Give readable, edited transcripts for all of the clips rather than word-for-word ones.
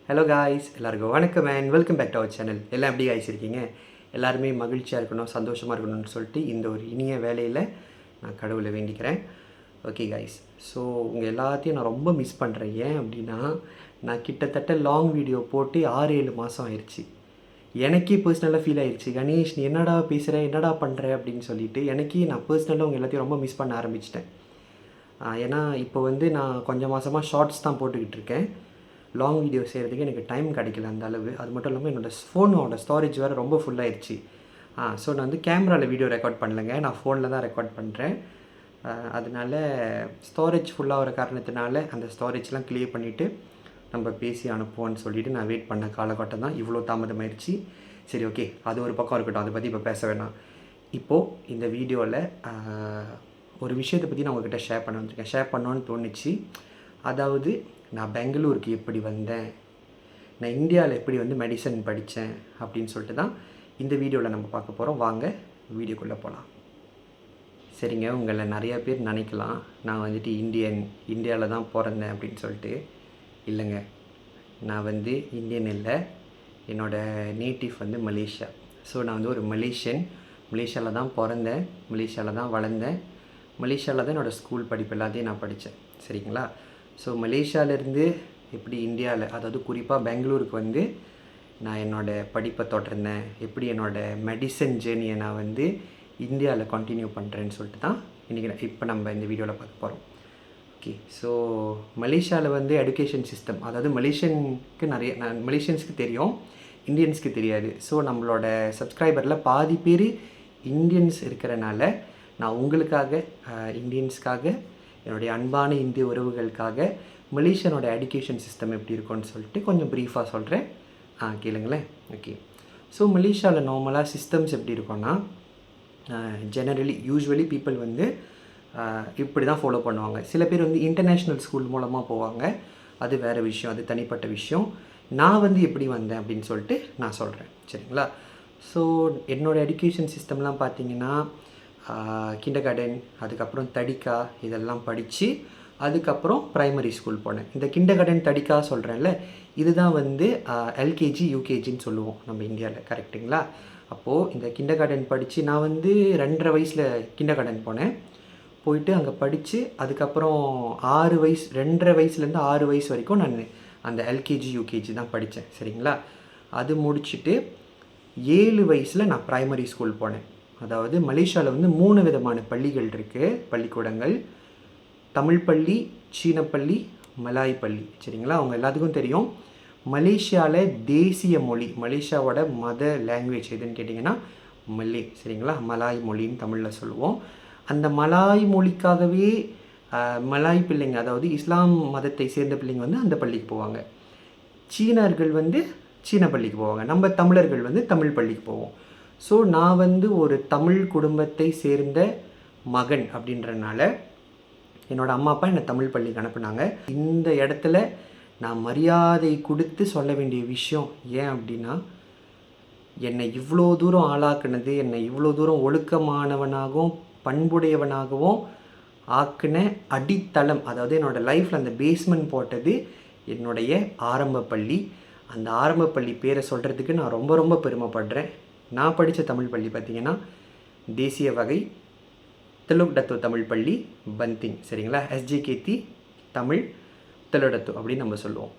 Hello guys, எல்லாருக்கும் வணக்கம் and welcome back to our channel. எல்லாம் எப்படி காய்ஸ் இருக்கீங்க? எல்லாருமே மகிழ்ச்சியாக இருக்கணும், சந்தோஷமாக இருக்கணும்னு சொல்லிட்டு இந்த ஒரு இனிய வேலையில் நான் கடவுளை வேண்டிக்கிறேன். ஓகே காய்ஸ், ஸோ உங்கள் எல்லாத்தையும் நான் ரொம்ப மிஸ் பண்ணுறேன். ஏன் அப்படின்னா, நான் கிட்டத்தட்ட லாங் வீடியோ போட்டு 6-7 மாதம் ஆயிடுச்சு. எனக்கே பர்சனலாக ஃபீல் ஆயிடுச்சு, கணேஷ் நீ என்னடா பேசுகிற, என்னடா பண்ணுற அப்படின்னு சொல்லிட்டு எனக்கே நான் பர்சனலாக உங்கள் எல்லாத்தையும் ரொம்ப மிஸ் பண்ண ஆரம்பிச்சிட்டேன். ஏன்னா இப்போ வந்து நான் கொஞ்சம் மாதமாக ஷார்ட்ஸ் தான் போட்டுக்கிட்டு இருக்கேன். லாங் வீடியோ செய்கிறதுக்கு எனக்கு டைம் கிடைக்கல அந்த அளவு. அது மட்டும் இல்லாமல் என்னோடய ஃபோனோட ஸ்டோரேஜ் வேறு ரொம்ப ஃபுல்லாகிடுச்சு. ஸோ நான் வந்து கேமராவில் வீடியோ ரெக்கார்ட் பண்ணலைங்க, நான் ஃபோனில் தான் ரெக்கார்ட் பண்ணுறேன். அதனால ஸ்டோரேஜ் ஃபுல்லாகிற காரணத்தினால அந்த ஸ்டோரேஜ்லாம் க்ளியர் பண்ணிவிட்டு நம்ம பேசி அனுப்புவோன்னு சொல்லிவிட்டு நான் வெயிட் பண்ண காலகட்டம் தான் இவ்வளோ தாமதமாயிடுச்சு. சரி, ஓகே, அது ஒரு பக்கம் இருக்கட்டும், அதை பற்றி இப்போ பேச வேணாம். இப்போது இந்த வீடியோவில் ஒரு விஷயத்தை பற்றி நான் உங்கள்கிட்ட ஷேர் பண்ண வந்திருக்கேன். ஷேர் பண்ணோன்னு தோணுச்சு. அதாவது நான் பெங்களூருக்கு எப்படி வந்தேன், நான் இந்தியாவில் எப்படி வந்து மெடிசன் படித்தேன் அப்படின்னு சொல்லிட்டு தான் இந்த வீடியோவில் நம்ம பார்க்க போகிறோம். வாங்க வீடியோக்குள்ளே போகலாம். சரிங்க, உங்களை நிறையா பேர் நினைக்கலாம் நான் வந்துட்டு இந்தியாவில் தான் பிறந்தேன் அப்படின்னு சொல்லிட்டு. இல்லைங்க, நான் வந்து இந்தியன் இல்லை, என்னோடய நேட்டிவ் வந்து மலேசியா. ஸோ நான் வந்து ஒரு மலேசியாவில் தான் பிறந்தேன், மலேசியாவில் தான் வளர்ந்தேன், மலேசியாவில் தான் என்னோடய ஸ்கூல் படிப்பு எல்லாத்தையும் நான் படித்தேன். சரிங்களா? ஸோ மலேசியாவிலேருந்து எப்படி இந்தியாவில், அதாவது குறிப்பாக பெங்களூருக்கு வந்து நான் என்னோடய படிப்பை தொடர்ந்தேன், எப்படி என்னோடய மெடிசன் ஜேர்னியை நான் வந்து இந்தியாவில் கண்டினியூ பண்ணுறேன்னு சொல்லிட்டு தான் இன்றைக்கி இப்போ நம்ம இந்த வீடியோவில் பார்க்க போகிறோம். ஓகே, ஸோ மலேசியாவில் வந்து எஜுகேஷன் சிஸ்டம், அதாவது மலேசியன்ஸ்க்கு தெரியும், இந்தியன்ஸ்க்கு தெரியாது. ஸோ நம்மளோட சப்ஸ்கிரைபரில் பாதி பேர் இந்தியன்ஸ் இருக்கிறனால நான் உங்களுக்காக, இந்தியன்ஸ்க்காக, என்னுடைய அன்பான இந்திய உறவுகளுக்காக மலேசியனோட எஜுகேஷன் சிஸ்டம் எப்படி இருக்கும்னு சொல்லிட்டு கொஞ்சம் ப்ரீஃபாக சொல்கிறேன். கேளுங்களேன். ஓகே, ஸோ மலேசியாவில் நார்மலாக சிஸ்டம்ஸ் எப்படி இருக்கும்னா, யூஸ்வலி பீப்புள் வந்து இப்படி தான் ஃபாலோ பண்ணுவாங்க. சில பேர் வந்து இன்டர்நேஷ்னல் ஸ்கூல் மூலமாக போவாங்க, அது வேறு விஷயம், அது தனிப்பட்ட விஷயம். நான் வந்து எப்படி வந்தேன் அப்படின்னு சொல்லிட்டு நான் சொல்கிறேன். சரிங்களா? ஸோ என்னோடய எஜுகேஷன் சிஸ்டம்லாம் பார்த்தீங்கன்னா, கிண்டர் கார்டன், அதுக்கப்புறம் தடிக்கா, இதெல்லாம் படித்து அதுக்கப்புறம் ப்ரைமரி ஸ்கூல் போனேன். இந்த கிண்டர் கார்டன் தடிக்கா சொல்கிறேன்ல, இதுதான் வந்து எல்கேஜி யூகேஜின்னு சொல்லுவோம் நம்ம இந்தியாவில். கரெக்டுங்களா? அப்போது இந்த கிண்டர் கார்டன் படித்து நான் வந்து 2.5 வயசில் கிண்டர் கார்டன் போனேன். போயிட்டு அங்கே படித்து அதுக்கப்புறம் 2.5 வயசுலேருந்து 6 வயசு வரைக்கும் நான் அந்த எல்கேஜி யூகேஜி தான் படித்தேன். சரிங்களா? அது முடிச்சுட்டு 7 வயசில் நான் ப்ரைமரி ஸ்கூல் போனேன். அதாவது மலேசியாவில் வந்து 3 விதமான பள்ளிகள் இருக்குது, பள்ளிக்கூடங்கள். தமிழ் பள்ளி, சீன பள்ளி, மலாய் பள்ளி. சரிங்களா? அவங்க எல்லாத்துக்கும் தெரியும், மலேசியாவில் தேசிய மொழி, மலேசியாவோட மத லாங்குவேஜ் எதுன்னு கேட்டிங்கன்னா மல்லே. சரிங்களா? மலாய் மொழின்னு தமிழில் சொல்லுவோம். அந்த மலாய் மொழிக்காகவே மலாய் பிள்ளைங்க, அதாவது இஸ்லாம் மதத்தை சேர்ந்த பிள்ளைங்க வந்து அந்த பள்ளிக்கு போவாங்க. சீனர்கள் வந்து சீன பள்ளிக்கு போவாங்க, நம்ம தமிழர்கள் வந்து தமிழ் பள்ளிக்கு போவோம். ஸோ நான் வந்து ஒரு தமிழ் குடும்பத்தை சேர்ந்த மகன் அப்படின்றனால என்னோடய அம்மா அப்பா என்னை தமிழ் பள்ளிக்கு அனுப்புனாங்க. இந்த இடத்துல நான் மரியாதை கொடுத்து சொல்ல வேண்டிய விஷயம் ஏன் அப்படின்னா, என்னை இவ்வளோ தூரம் ஆளாக்குனது, என்னை இவ்வளோ தூரம் ஒழுக்கமானவனாகவும் பண்புடையவனாகவும் ஆக்குன அடித்தளம், அதாவது என்னோடய லைஃப்பில் அந்த பேஸ்மெண்ட் போட்டது என்னுடைய ஆரம்ப பள்ளி. அந்த ஆரம்ப பள்ளி பேரை சொல்கிறதுக்கு நான் ரொம்ப ரொம்ப பெருமைப்படுறேன். நான் படித்த தமிழ் பள்ளி பார்த்திங்கன்னா தேசிய வகை தெலுக் டத்தோ தமிழ் பள்ளி, பந்திங். சரிங்களா? எஸ்ஜேகேடி தமிழ் தெலுடத்தோ அப்படின்னு நம்ம சொல்லுவோம்.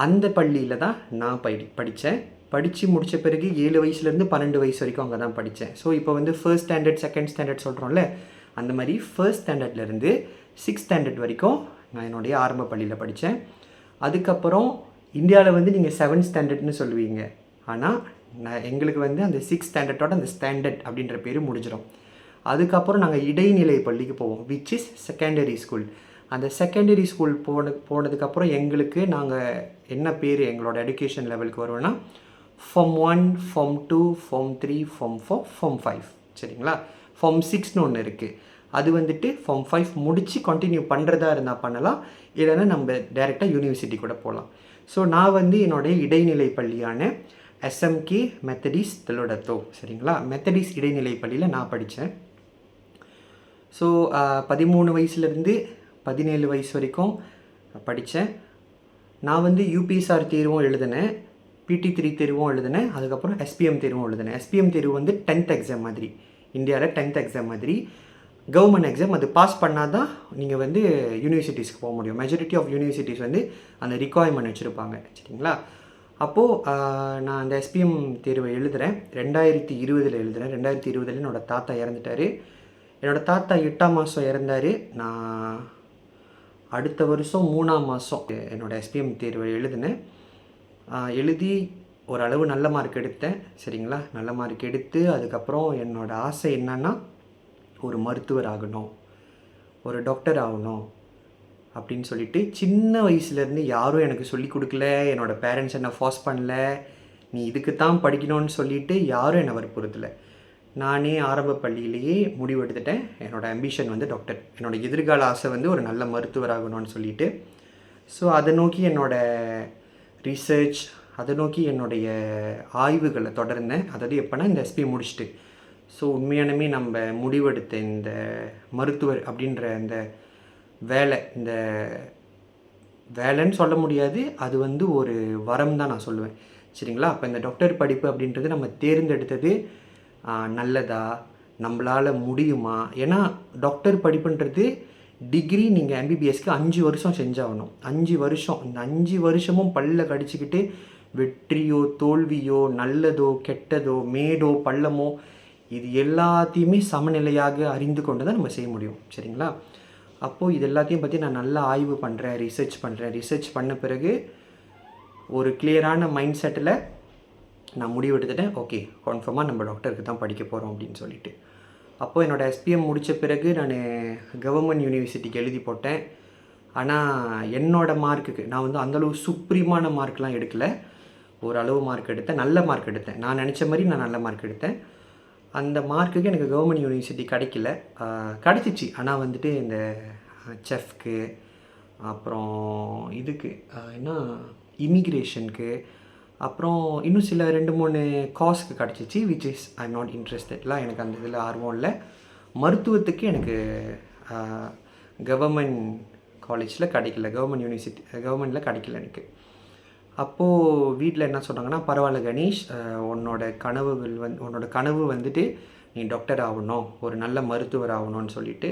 அந்த பள்ளியில் தான் நான் படித்தேன். படித்து முடித்த பிறகு 7 வயசுலேருந்து 12 வயசு வரைக்கும் அங்கே தான் படித்தேன். ஸோ இப்போ வந்து ஃபர்ஸ்ட் ஸ்டாண்டர்ட், செகண்ட் ஸ்டாண்டர்ட் சொல்கிறோம்ல, அந்த மாதிரி ஃபர்ஸ்ட் ஸ்டாண்டர்ட்லேருந்து 6th ஸ்டாண்டர்ட் வரைக்கும் நான் என்னுடைய ஆரம்ப பள்ளியில் படித்தேன். அதுக்கப்புறம் இந்தியாவில் வந்து நீங்கள் 7th ஸ்டாண்டர்ட்னு சொல்லுவீங்க, ஆனால் எங்களுக்கு வந்து அந்த 6th ஸ்டாண்டர்டோட அந்த ஸ்டாண்டர்ட் அப்படின்ற பேர் முடிஞ்சிடும். அதுக்கப்புறம் நாங்கள் இடைநிலை பள்ளிக்கு போவோம், விச் இஸ் செகண்டரி ஸ்கூல். அந்த செகண்டரி ஸ்கூல் போனதுக்கப்புறம் எங்களுக்கு நாங்கள் என்ன பேர் எங்களோட எஜுகேஷன் லெவலுக்கு வருவோன்னா Form 1, Form 2, Form 3, Form 4, Form 5. சரிங்களா? Form 6ன்னு ஒன்று இருக்குது. அது வந்துட்டு Form 5 முடித்து கண்டினியூ பண்ணுறதா இருந்தால் பண்ணலாம், இல்லைன்னா நம்ம டைரெக்டாக யூனிவர்சிட்டி கூட போகலாம். ஸோ நான் வந்து என்னுடைய இடைநிலை பள்ளியான எஸ்எம்கே மெத்தடிஸ் தெலுடத்தோ, சரிங்களா, மெத்தடிஸ் இடைநிலை பள்ளியில் நான் படித்தேன். ஸோ 13 வயசுலேருந்து 17 வயசு வரைக்கும் படித்தேன். நான் வந்து யூபிஎஸ்ஆர் தேர்வும் எழுதினேன், PT3 தேர்வும் எழுதினேன், அதுக்கப்புறம் SPM தேர்வும் எழுதினேன். SPM தேர்வு வந்து 10th எக்ஸாம் மாதிரி, இந்தியாவில் 10th எக்ஸாம் மாதிரி கவர்மெண்ட் எக்ஸாம். அது பாஸ் பண்ணால் தான் நீங்கள் வந்து யூனிவர்சிட்டிஸ்க்கு போக முடியும். மெஜாரிட்டி ஆஃப் யூனிவர்சிட்டிஸ் வந்து அந்த ரிக்குவயர்மெண்ட் வச்சுருப்பாங்க, சரிங்களா? அப்போது நான் அந்த SPM தேர்வை எழுதுகிறேன். 2020 எழுதுகிறேன். 2020 என்னோடய தாத்தா இறந்துட்டார். என்னோடய தாத்தா 8ஆம் மாதம் இறந்தார். நான் அடுத்த வருஷம் 3ஆம் மாதம் என்னோடய SPM தேர்வை எழுதினேன். எழுதி ஓரளவு நல்ல மார்க் எடுத்தேன், சரிங்களா? நல்ல மார்க் எடுத்து அதுக்கப்புறம் என்னோடய ஆசை என்னன்னா, ஒரு மருத்துவர் ஆகணும், ஒரு டாக்டர் ஆகணும் அப்படின்னு சொல்லிட்டு சின்ன வயசுலேருந்து யாரும் எனக்கு சொல்லி கொடுக்கல. என்னோடய பேரண்ட்ஸ் என்னை ஃபோர்ஸ் பண்ணல, நீ இதுக்கு தான் படிக்கணும்னு சொல்லிவிட்டு யாரும் என்னை வற்புறுத்தலை. நானே ஆரம்ப பள்ளியிலேயே முடிவெடுத்துட்டேன், என்னோடய அம்பிஷன் வந்து டாக்டர். என்னோடய எதிர்கால ஆசை வந்து ஒரு நல்ல மருத்துவர் ஆகணும்னு சொல்லிட்டு. ஸோ அதை நோக்கி என்னோடய ரிசர்ச், அதை நோக்கி என்னுடைய ஆய்வுகளை தொடர்ந்தேன். அதாவது எப்போனா இந்த SP முடிச்சுட்டு. ஸோ உண்மையானுமே நம்ம முடிவெடுத்த இந்த மருத்துவர் அப்படின்ற இந்த இந்த வேலைன்னு சொல்ல முடியாது, அது வந்து ஒரு வரம் தான் நான் சொல்லுவேன், சரிங்களா? அப்போ இந்த டாக்டர் படிப்பு அப்படின்றது நம்ம தேர்ந்தெடுத்தது நல்லதா, நம்மளால் முடியுமா? ஏன்னா டாக்டர் படிப்புன்றது டிகிரி நீங்கள் MBBSக்கு 5 வருஷம் செஞ்சாகணும். 5 வருஷம். இந்த 5 வருஷமும் பல்ல கடிச்சிக்கிட்டு வெற்றியோ தோல்வியோ நல்லதோ கெட்டதோ மேடோ பள்ளமோ இது எல்லாத்தையுமே சமநிலையாக அறிந்து கொண்டு தான் நம்ம செய்ய முடியும், சரிங்களா? அப்போது இது எல்லாத்தையும் பற்றி நான் நல்லா ஆய்வு பண்ணுறேன், ரிசர்ச் பண்ணுறேன். ரிசர்ச் பண்ண பிறகு ஒரு கிளியரான மைண்ட் செட்டில் நான் முடிவு எடுத்துட்டேன், ஓகே கன்ஃபார்மாக நம்ம டாக்டருக்கு தான் படிக்க போகிறோம் அப்படின்னு சொல்லிட்டு. அப்போது என்னோடய SPM முடித்த பிறகு நான் கவர்மெண்ட் யூனிவர்சிட்டிக்கு எழுதி போட்டேன். ஆனால் என்னோடய மார்க்குக்கு நான் வந்து அந்தளவு சுப்ரீமான மார்க்லாம் எடுக்கலை, ஓரளவு மார்க் எடுத்தேன், நல்ல மார்க் எடுத்தேன். நான் நினச்ச மாதிரி நான் நல்ல மார்க் எடுத்தேன். அந்த மார்க்குக்கு எனக்கு கவர்மெண்ட் யூனிவர்சிட்டி கிடைக்கல, கிடச்சிச்சு. ஆனால் வந்துட்டு இந்த செஃப்க்கு, அப்புறம் இதுக்கு என்ன இமிக்ரேஷனுக்கு, அப்புறம் இன்னும் சில 2-3 காஸ்க்கு கிடச்சிச்சு. Which is I am not இன்ட்ரெஸ்டட்லாம், எனக்கு அந்த இதில் ஆர்வம் இல்லை. மருத்துவத்துக்கு எனக்கு கவர்மெண்ட் காலேஜில் கிடைக்கல, கவர்மெண்ட் யூனிவர்சிட்டி கவர்மெண்ட்டில் கிடைக்கல எனக்கு. அப்போது வீட்டில் என்ன சொன்னாங்கன்னா, பரவாயில்ல கணேஷ், உன்னோட கனவு வந்துட்டு நீ டாக்டர் ஆகணும், ஒரு நல்ல மருத்துவர் ஆகணும்னு சொல்லிட்டு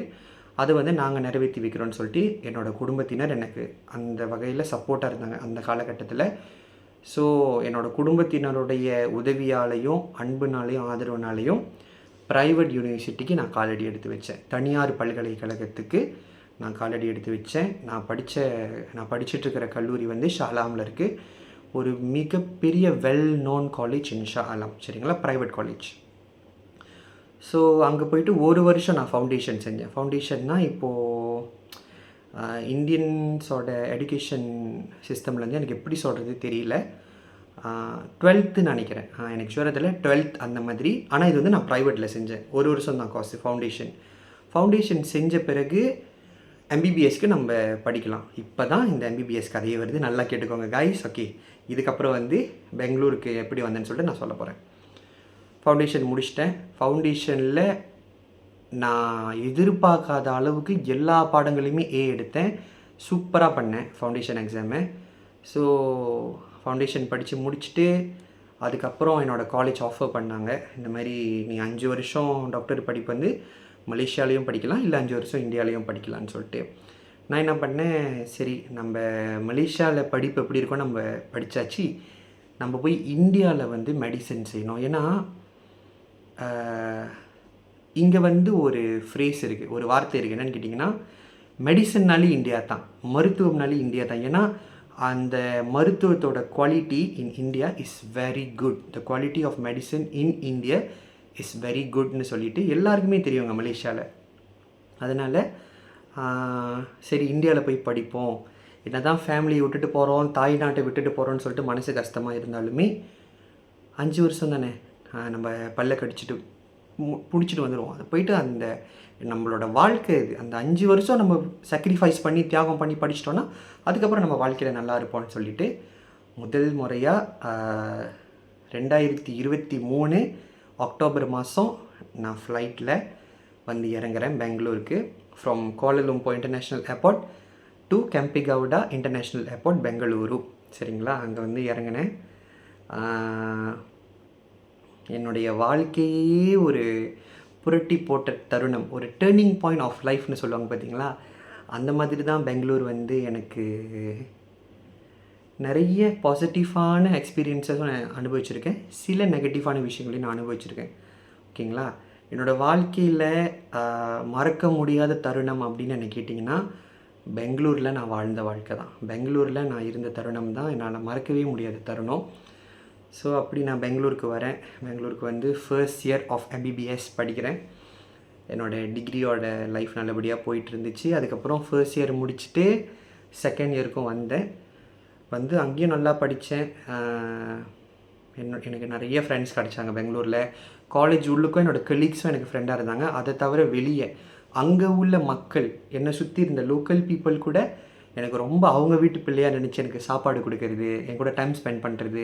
அதை வந்து நாங்கள் நிறைவேற்றி வைக்கிறோன்னு சொல்லிட்டு என்னோடய குடும்பத்தினர் எனக்கு அந்த வகையில் சப்போர்ட்டாக இருந்தாங்க அந்த காலகட்டத்தில். ஸோ என்னோடய குடும்பத்தினருடைய உதவியாலையும் அன்புனாலையும் ஆதரவுனாலையும் ப்ரைவேட் யூனிவர்சிட்டிக்கு நான் காலடி எடுத்து வச்சேன். தனியார் பல்கலைக்கழகத்துக்கு நான் காலடி எடுத்து வச்சேன். நான் படிச்சிட்ருக்கிற கல்லூரி வந்து ஷாலாமில் இருக்குது. ஒரு மிகப்பெரிய well known college in Shah Alam, சரிங்களா? Private college. ஸோ அங்கே போயிட்டு ஒரு வருஷம் நான் ஃபவுண்டேஷன் செஞ்சேன். ஃபவுண்டேஷன்னா இப்போது இந்தியன்ஸோட எஜுகேஷன் சிஸ்டம்லேருந்து எனக்கு எப்படி சொல்கிறது தெரியல, 12th நினைக்கிறேன், எனக்கு ஷூரத்தில் 12th அந்த மாதிரி. ஆனால் இது வந்து நான் ப்ரைவேட்டில் செஞ்சேன். ஒரு வருஷம் தான் காசு ஃபவுண்டேஷன் செஞ்ச பிறகு MBBSக்கு நம்ம படிக்கலாம். இப்போ தான் இந்த MBBS கதையை வருது, நல்லா கேட்டுக்கோங்க கைஸ். ஓகே, இதுக்கப்புறம் வந்து பெங்களூருக்கு எப்படி வந்தேன்னு சொல்லிட்டு நான் சொல்ல போகிறேன். ஃபவுண்டேஷன் முடிச்சிட்டேன். ஃபவுண்டேஷனில் நான் எதிர்பார்க்காத அளவுக்கு எல்லா பாடங்களையுமே A எடுத்தேன். சூப்பராக பண்ணேன் ஃபவுண்டேஷன் எக்ஸாமு. ஸோ ஃபவுண்டேஷன் படித்து முடிச்சுட்டு அதுக்கப்புறம் என்னோடய காலேஜ் ஆஃபர் பண்ணாங்க, இந்த மாதிரி நீ 5 வருஷம் டாக்டர் படிப்பு வந்து மலேசியாலேயும் படிக்கலாம், இல்லை 5 வருஷம் இந்தியாலேயும் படிக்கலான்னு சொல்லிட்டு. நான் என்ன பண்ணேன், சரி நம்ம மலேசியாவில் படிப்பு எப்படி இருக்கோ நம்ம படித்தாச்சு, நம்ம போய் இந்தியாவில் வந்து மெடிசன் செய்யணும். ஏன்னா இங்கே வந்து ஒரு ஃப்ரேஸ் இருக்குது, ஒரு வார்த்தை இருக்குது, என்னென்னு கேட்டிங்கன்னா, மெடிசன்னாலே இந்தியா தான், மருத்துவம்னாலே இந்தியா தான். ஏன்னா அந்த மருத்துவத்தோட quality in India is very good. The quality of medicine in India is very குட்னு சொல்லிட்டு எல்லாருக்குமே தெரியுங்க மலேசியாவில். அதனால் சரி இந்தியாவில் போய் படிப்போம், என்ன தான் ஃபேமிலியை விட்டுட்டு போகிறோம், தாய் நாட்டை விட்டுட்டு போகிறோன்னு சொல்லிட்டு மனசு கஷ்டமாக இருந்தாலுமே 5 வருஷம் தானே, நம்ம பல்ல கடிச்சிட்டு பிடிச்சிட்டு வந்துடுவோம். அது போயிட்டு அந்த நம்மளோட வாழ்க்கை இது, அந்த 5 வருஷம் நம்ம சாக்ரிஃபைஸ் பண்ணி தியாகம் பண்ணி படிச்சிட்டோன்னா அதுக்கப்புறம் நம்ம வாழ்க்கையில் நல்லா இருப்போம்னு சொல்லிட்டு முதல் முறையாக 2023 அக்டோபர் மாதம் நான் ஃப்ளைட்டில் வந்து இறங்குறேன் பெங்களூருக்கு. From Kuala Lumpur international airport to Kempegowda international airport Bengaluru. சரிங்களா, அங்கே வந்து இறங்கினேன். என்னுடைய வாழ்க்கையே ஒரு புரட்டி போட்ட தருணம், ஒரு டேர்னிங் பாயிண்ட் ஆஃப் லைஃப்னு சொல்லுவாங்க பார்த்தீங்களா, அந்த மாதிரி தான் பெங்களூர் வந்து எனக்கு நிறைய பாசிட்டிவான எக்ஸ்பீரியன்ஸஸும் நான் அனுபவிச்சிருக்கேன், சில நெகட்டிவான விஷயங்களையும் நான் அனுபவிச்சிருக்கேன். ஓகேங்களா, என்னோடய வாழ்க்கையில் மறக்க முடியாத தருணம் அப்படின்னு என்ன கேட்டிங்கன்னா, பெங்களூரில் நான் வாழ்ந்த வாழ்க்கை தான். பெங்களூரில் நான் இருந்த தருணம் தான் என்னால் மறக்கவே முடியாத தருணம். ஸோ அப்படி நான் பெங்களூருக்கு வரேன். பெங்களூருக்கு வந்து ஃபர்ஸ்ட் இயர் ஆஃப் MBBS படிக்கிறேன். என்னோடய டிகிரியோட லைஃப் நல்லபடியாக போயிட்டு இருந்துச்சு. அதுக்கப்புறம் ஃபர்ஸ்ட் இயர் முடிச்சுட்டு செகண்ட் இயருக்கும் வந்தேன். வந்து அங்கேயும் நல்லா படித்தேன். எனக்கு நிறைய ஃப்ரெண்ட்ஸ் கிடச்சாங்க பெங்களூரில். காலேஜ் உள்ளுக்கும் என்னோடய கலீக்ஸும் எனக்கு ஃப்ரெண்டாக இருந்தாங்க. அதை தவிர வெளியே அங்கே உள்ள மக்கள், என்னை சுற்றி இருந்த லோக்கல் பீப்புள் கூட எனக்கு ரொம்ப அவங்க வீட்டு பிள்ளையாக நினச்சி எனக்கு சாப்பாடு கொடுக்கறது, என் கூட டைம் ஸ்பெண்ட் பண்ணுறது,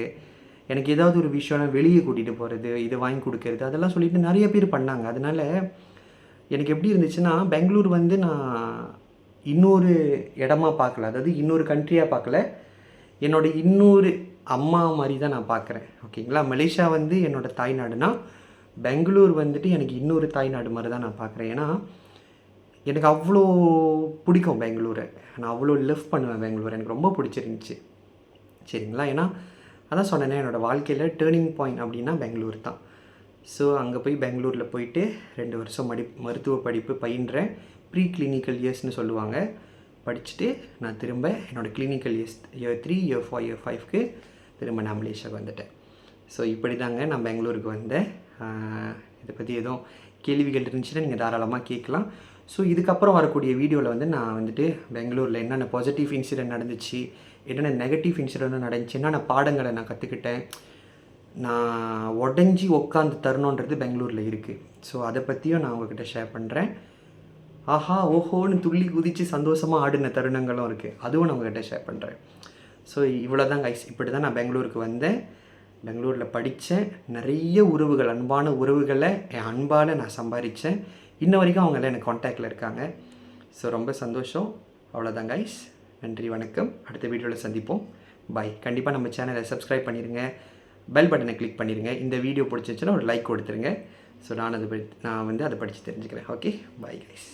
எனக்கு ஏதாவது ஒரு விஷயம்னா வெளியே கூட்டிகிட்டு போகிறது, இது வாங்கி கொடுக்கறது, அதெல்லாம் சொல்லிட்டு நிறைய பேர் பண்ணாங்க. அதனால் எனக்கு எப்படி இருந்துச்சுன்னா, பெங்களூர் வந்து நான் இன்னொரு இடமா பார்க்கல, அதாவது இன்னொரு கண்ட்ரியாக பார்க்கல, என்னோட இன்னொரு அம்மா மாதிரி தான் நான் பார்க்குறேன். ஓகேங்களா, மலேசியா வந்து என்னோடய தாய்நாடுனா, பெங்களூர் வந்துட்டு எனக்கு இன்னொரு தாய்நாடு மாதிரி தான் நான் பார்க்குறேன். ஏன்னா எனக்கு அவ்வளோ பிடிக்கும் பெங்களூரை, நான் அவ்வளோ லவ் பண்ணுவேன் பெங்களூரை, எனக்கு ரொம்ப பிடிச்சிருந்துச்சி. சரிங்களா, ஏன்னா அதான் சொன்னேன்னே, என்னோடய வாழ்க்கையில் டேர்னிங் பாயிண்ட் அப்படின்னா பெங்களூர் தான். ஸோ அங்கே போய் பெங்களூரில் போயிட்டு 2 வருஷம் மருத்துவ படிப்பு பயின்றேன். ப்ரீ கிளினிக்கல் இயர்ஸ்னு சொல்லுவாங்க. படிச்சுட்டு நான் திரும்ப என்னோடய கிளினிக்கல் இயர் 3, இயர் 4, இயர் 5க்கு திரும்ப நான் மலேசியாவுக்கு வந்துட்டேன். ஸோ இப்படி தாங்க நான் பெங்களூருக்கு வந்தேன். இதை பற்றி எதுவும் கேள்விகள் இருந்துச்சுன்னா நீங்கள் தாராளமாக கேட்கலாம். ஸோ இதுக்கப்புறம் வரக்கூடிய வீடியோவில் வந்து நான் வந்துட்டு பெங்களூரில் என்னென்ன பாசிட்டிவ் இன்சிடென்ட் நடந்துச்சு, என்னென்ன நெகட்டிவ் இன்சிடென்ட்டும் நடந்துச்சு, என்னென்ன பாடங்களை நான் கற்றுக்கிட்டேன், நான் உடஞ்சி உட்காந்து தரணுன்றது பெங்களூரில் இருக்குது. ஸோ அதை பற்றியும் நான் உங்கள்கிட்ட ஷேர் பண்ணுறேன். ஆஹா ஓஹோன்னு துள்ளி குதித்து சந்தோஷமாக ஆடின தருணங்களும் இருக்குது, அதுவும் நான் உங்கள்கிட்ட ஷேர் பண்ணுறேன். ஸோ இவ்வளோ தான் கைஸ், இப்படி தான் நான் பெங்களூருக்கு வந்தேன். பெங்களூரில் படித்தேன். நிறைய உறவுகள், அன்பான உறவுகளை என் அன்பால் நான் சம்பாதிச்சேன். இன்ன வரைக்கும் அவங்களாம் எனக்கு காண்டாக்டில் இருக்காங்க. ஸோ ரொம்ப சந்தோஷம். அவ்வளோதான் கைஸ், நன்றி வணக்கம். அடுத்த வீடியோவில் சந்திப்போம். பாய். கண்டிப்பாக நம்ம சேனலை சப்ஸ்கிரைப் பண்ணிடுங்க, பெல் பட்டனை கிளிக் பண்ணிடுங்க. இந்த வீடியோ பிடிச்சிச்சுன்னா ஒரு லைக் கொடுத்துருங்க. ஸோ நான் வந்து அதை படித்து தெரிஞ்சுக்கிறேன். Okay, bye guys.